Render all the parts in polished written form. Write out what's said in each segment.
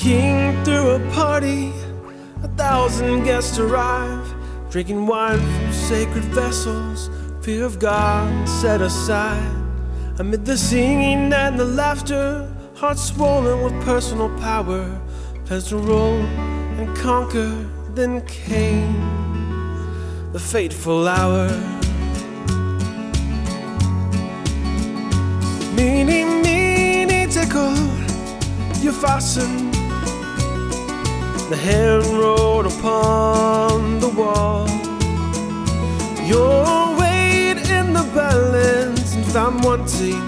king threw a party, 1,000 guests arrive, drinking wine from sacred vessels, fear of God set aside. Amid the singing and the laughter, hearts swollen with personal power, pledged to rule and conquer. Then came the fateful hour. Mene, Tekel, Upharsin. The hand wrote upon the wall. Your weight in the balance and found wanting.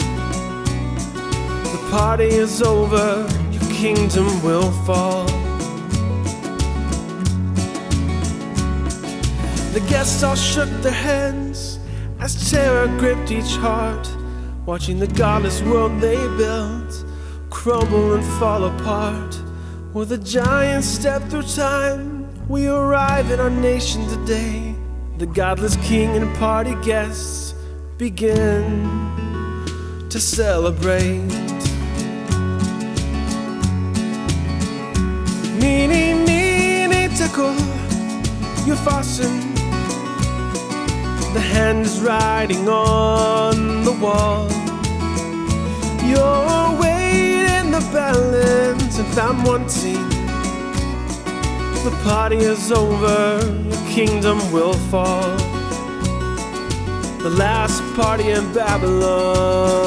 The party is over, your kingdom will fall. The guests all shook their heads as terror gripped each heart, watching the godless world they built crumble and fall apart. With a giant step through time, we arrive in our nation today. The godless king and party guests begin to celebrate. Mene, Tekel, Upharsin. The hand is writing on the wall. Your weight in the balance and found wanting. The party is over, your kingdom will fall. The last party in Babylon.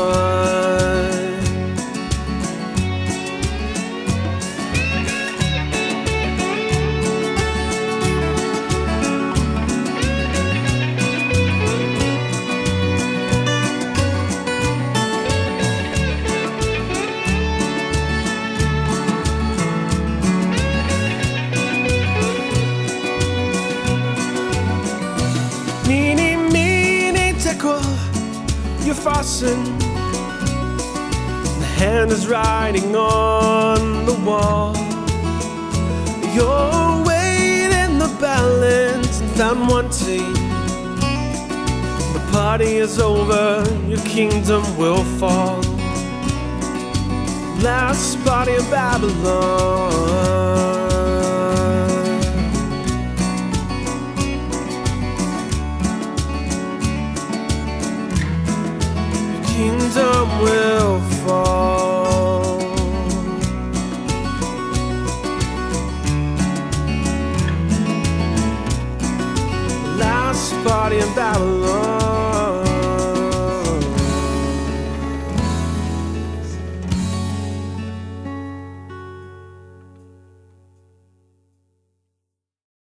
Mene, Tekel, Upharsin. The hand is writing on the wall. Your weight in the balance and found wanting. The party is over, your kingdom will fall. Last party in Babylon. Kingdom will fall. Last party in Babylon.